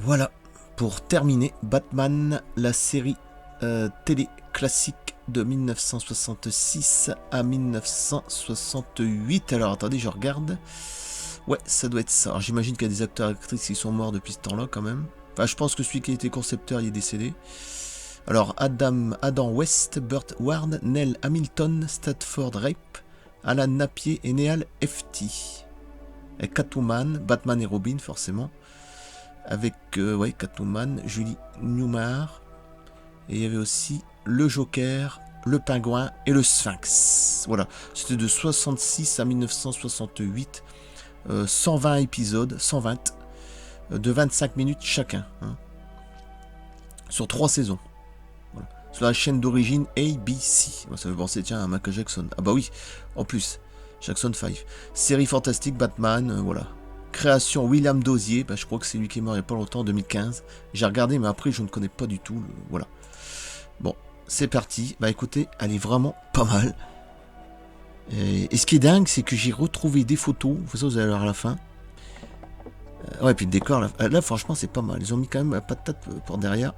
Voilà, pour terminer, Batman, la série télé classique de 1966 à 1968. Alors attendez, je regarde. Ouais, ça doit être ça. Alors, j'imagine qu'il y a des acteurs et actrices qui sont morts depuis ce temps-là quand même. Enfin, je pense que celui qui était concepteur, il est décédé. Alors, Adam West, Burt Ward, Nell Hamilton, Stafford Rape, Alan Napier et Neal Hefti. Et Catwoman, Batman et Robin, forcément. Avec Catwoman, Julie Newmar. Et il y avait aussi le Joker, le Pingouin et le Sphinx. Voilà, c'était de 66 à 1968. 120 épisodes, 120, de 25 minutes chacun. Hein, sur 3 saisons. Voilà. Sur la chaîne d'origine ABC. Ça fait penser, tiens, à Michael Jackson. Ah bah oui, en plus, Jackson 5. Série fantastique, Batman, voilà. Création William Dozier, je crois que c'est lui qui est mort il n'y a pas longtemps, en 2015. J'ai regardé, mais après, je ne connais pas du tout. Voilà. Bon, c'est parti. Bah écoutez, elle est vraiment pas mal. Et ce qui est dingue, c'est que j'ai retrouvé des photos. Ça, vous allez voir à la fin. Ouais, puis le décor, là franchement, c'est pas mal. Ils ont mis quand même la patate pour derrière.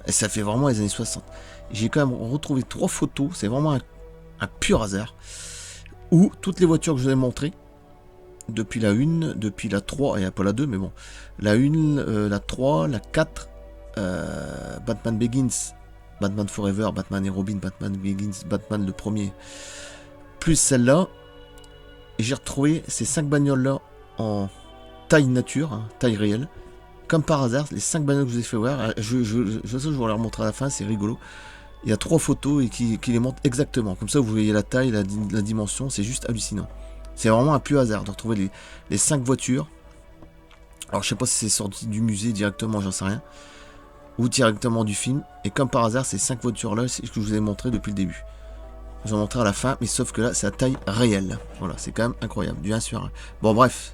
Et ça fait vraiment les années 60. J'ai quand même retrouvé 3 photos. C'est vraiment un pur hasard. Où toutes les voitures que je vous ai montrées, depuis la 1, depuis la 3, et pas la 2, mais bon. La 1, la 3, la 4, Batman Begins, Batman Forever, Batman et Robin, Batman Begins, Batman le premier, plus celle-là. Et j'ai retrouvé ces 5 bagnoles-là en taille nature, hein, taille réelle. Comme par hasard, les 5 bagnoles que je vous ai fait voir, je vous les remontrer à la fin, c'est rigolo. Il y a 3 photos et qui les montrent exactement. Comme ça, vous voyez la taille, la dimension, c'est juste hallucinant. C'est vraiment un pur hasard de retrouver les 5 voitures. Alors, je sais pas si c'est sorti du musée directement, j'en sais rien. Ou directement du film. Et comme par hasard, ces 5 voitures-là, c'est ce que je vous ai montré depuis le début. Je vous ai montré à la fin, mais sauf que là, c'est à taille réelle. Voilà, c'est quand même incroyable. Du 1 sur 1. Bon, bref.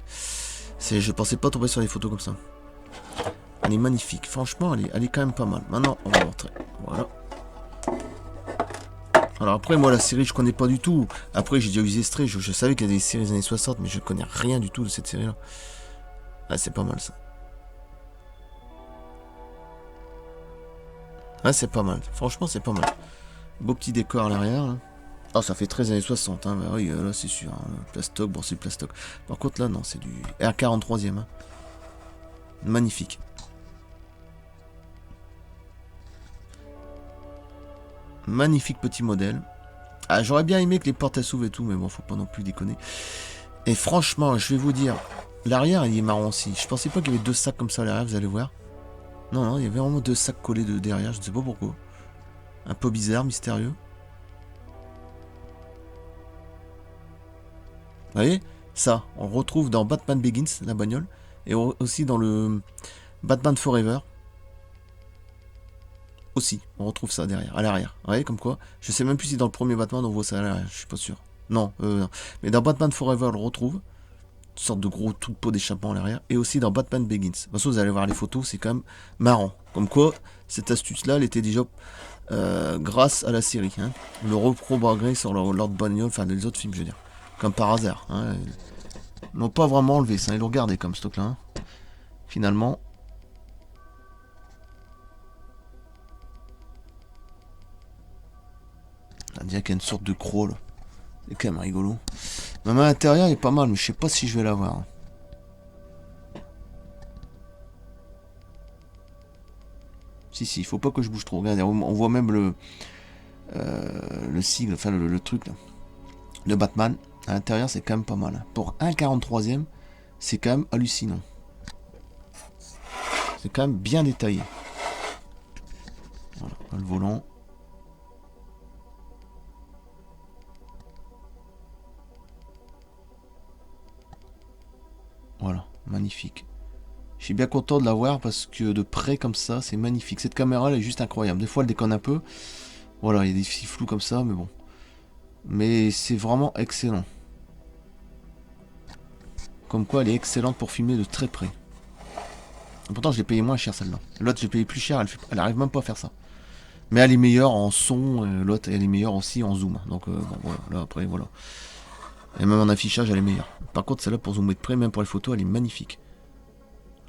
Je pensais pas tomber sur des photos comme ça. Elle est magnifique. Franchement, elle est quand même pas mal. Maintenant, on va montrer. Voilà. Alors après, moi, la série, je connais pas du tout. Après, j'ai déjà vu Estrée. Je savais qu'il y a des séries des années 60, mais je connais rien du tout de cette série-là. Ah, c'est pas mal, ça. Ah, c'est pas mal. Franchement, c'est pas mal. Beau petit décor à l'arrière, là. Ah, ça fait 13 années 60, hein. Bah oui, là, c'est sûr. Hein. Plastoc, bon, c'est plastoc. Par contre, là, non, c'est du R43e. Hein. Magnifique. Magnifique petit modèle. Ah, j'aurais bien aimé que les portes s'ouvrent et tout, mais bon, faut pas non plus déconner. Et franchement, je vais vous dire, l'arrière, il est marrant aussi. Je pensais pas qu'il y avait 2 sacs comme ça à l'arrière, vous allez voir. Non, non, il y avait vraiment 2 sacs collés derrière, je ne sais pas pourquoi. Un peu bizarre, mystérieux. Vous voyez, ça, on retrouve dans Batman Begins, la bagnole, et aussi dans le Batman Forever. Aussi, on retrouve ça derrière, à l'arrière. Vous voyez, comme quoi, je sais même plus si dans le premier Batman on voit ça à l'arrière, je suis pas sûr. Non, non. Mais dans Batman Forever, on le retrouve. Une sorte de gros trou de peau d'échappement à l'arrière. Et aussi dans Batman Begins. De toute façon, vous allez voir les photos, c'est quand même marrant. Comme quoi, cette astuce-là, elle était déjà grâce à la série. Hein. Le reprogrammer sur leur bagnole, enfin les autres films, je veux dire. Comme par hasard. Hein. Ils n'ont pas vraiment enlevé ça, ils l'ont gardé comme stock là. Hein. Finalement. On dirait qu'il y a une sorte de croc là. C'est quand même rigolo. Même à l'intérieur, il est pas mal, mais je sais pas si je vais l'avoir. Hein. Si, il faut pas que je bouge trop. Regardez, on voit même le sigle, enfin le truc là, de Batman. À l'intérieur, c'est quand même pas mal. Pour un 43e, c'est quand même hallucinant. C'est quand même bien détaillé. Voilà, le volant. Voilà, magnifique. Je suis bien content de l'avoir parce que de près comme ça, c'est magnifique. Cette caméra, elle est juste incroyable. Des fois, elle déconne un peu. Voilà, il y a des petits flous comme ça, mais bon. Mais c'est vraiment excellent. Comme quoi, elle est excellente pour filmer de très près. Pourtant, je l'ai payé moins cher celle-là. L'autre, j'ai payé plus cher, elle arrive même pas à faire ça. Mais elle est meilleure en son, l'autre, elle est meilleure aussi en zoom. Donc, bon, voilà, là, après, voilà. Et même en affichage, elle est meilleure. Par contre, celle-là, pour zoomer de près, même pour les photos, elle est magnifique.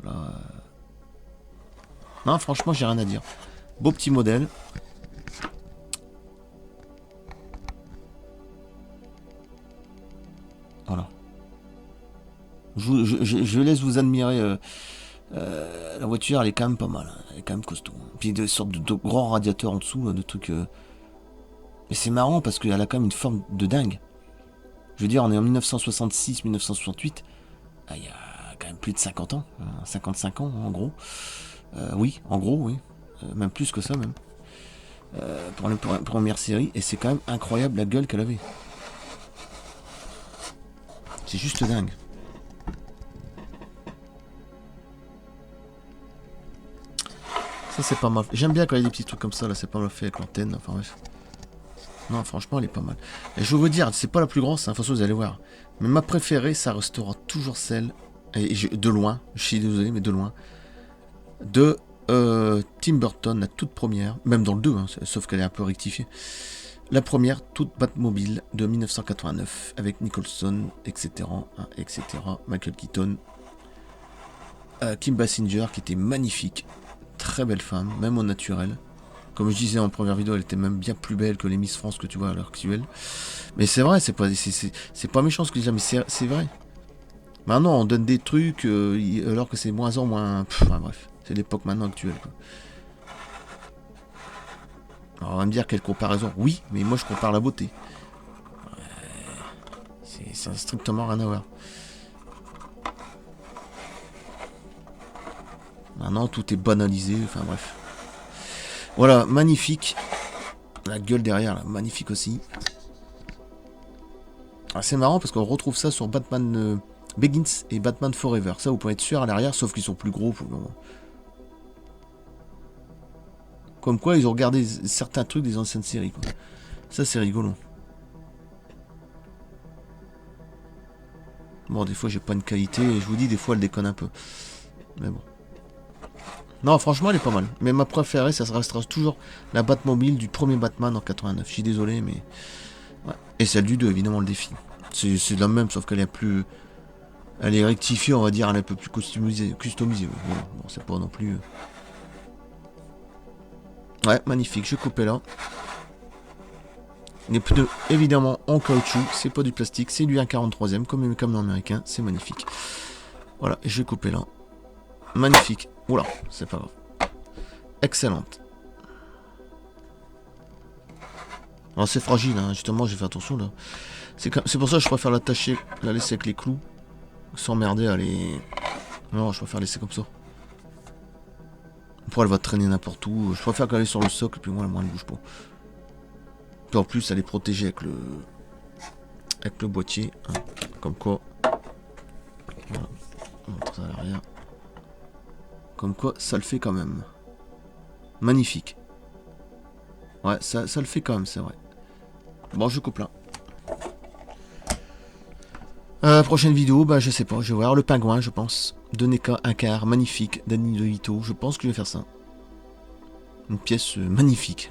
Là, Non, franchement, j'ai rien à dire. Beau petit modèle. Voilà. Je laisse vous admirer. La voiture, elle est quand même pas mal. Elle est quand même costaud. Puis des sortes de grands radiateurs en dessous, de trucs. Mais c'est marrant parce qu'elle a quand même une forme de dingue. Je veux dire, on est en 1966-1968. Il y a quand même plus de 50 ans. 55 ans, en gros. Oui, en gros, oui. Même plus que ça, même. Pour la première série. Et c'est quand même incroyable la gueule qu'elle avait. C'est juste dingue. Ça, c'est pas mal. J'aime bien quand il y a des petits trucs comme ça, là. C'est pas mal fait avec l'antenne. Enfin, bref. Non, franchement, elle est pas mal. Et je veux vous dire, c'est pas la plus grosse, hein, de toute façon, vous allez voir. Mais ma préférée, ça restera toujours celle, de loin, je suis désolé, mais de loin, de Tim Burton, la toute première, même dans le 2, hein, sauf qu'elle est un peu rectifiée. La première, toute Batmobile de 1989, avec Nicholson, etc., hein, etc., Michael Keaton, Kim Basinger, qui était magnifique, très belle femme, même au naturel. Comme je disais en première vidéo, elle était même bien plus belle que les Miss France que tu vois à l'heure actuelle. Mais c'est vrai, c'est pas méchant ce que je dis, mais c'est vrai. Maintenant, on donne des trucs alors que c'est moins en moins. Bref, c'est l'époque maintenant actuelle. Quoi. Alors, on va me dire quelle comparaison. Oui, mais moi je compare la beauté. Ça n'a strictement rien à voir. Maintenant, tout est banalisé. Enfin bref. Voilà, magnifique. La gueule derrière, là, magnifique aussi. Ah, c'est marrant parce qu'on retrouve ça sur Batman Begins et Batman Forever. Ça, vous pouvez être sûr à l'arrière, sauf qu'ils sont plus gros pour le moment. Comme quoi, ils ont regardé certains trucs des anciennes séries. Quoi. Ça, c'est rigolo. Bon, des fois, j'ai pas une qualité, et je vous dis, des fois, elle déconne un peu. Mais bon. Non, franchement, elle est pas mal. Mais ma préférée, ça restera toujours la Batmobile du premier Batman en 89. Je suis désolé, mais... Ouais. Et celle du 2, évidemment, le défi. C'est la même, sauf qu'elle est plus... Elle est rectifiée, on va dire, elle est un peu plus customisée. Oui. Bon, c'est pas non plus... Ouais, magnifique, je vais couper là. Les pneus, évidemment, en caoutchouc, c'est pas du plastique, c'est du 1,43ème, comme les camions américains, c'est magnifique. Voilà, je vais couper là. Magnifique. Oula, c'est pas grave. Excellente. Alors c'est fragile, hein. Justement, j'ai fait attention là. C'est pour ça que je préfère l'attacher, la laisser avec les clous, s'emmerder à les... Non, je préfère laisser comme ça. Après, elle va traîner n'importe où. Je préfère qu'elle est sur le socle, puis moi, elle ne bouge pas. Puis en plus, elle est protégée avec le boîtier. Hein. Comme quoi. Voilà. On montre ça à l'arrière. Comme quoi, ça le fait quand même. Magnifique. Ouais, ça le fait quand même, c'est vrai. Bon, je coupe là. Prochaine vidéo, bah je sais pas, je vais voir le pingouin, je pense. De NECA, un quart, magnifique, Danny DeVito, je pense que je vais faire ça. Une pièce magnifique.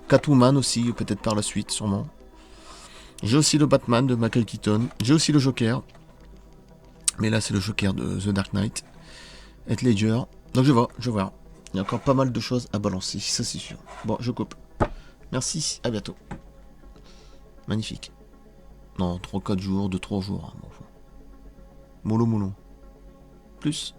Catwoman aussi, peut-être par la suite, sûrement. J'ai aussi le Batman de Michael Keaton. J'ai aussi le Joker. Mais là, c'est le Joker de The Dark Knight. Heath Ledger. Donc je vais voir. Il y a encore pas mal de choses à balancer, ça c'est sûr. Bon, je coupe. Merci, à bientôt. Magnifique. Non, 3-4 jours, 2-3 jours. Hein, bon. Mollo. Plus.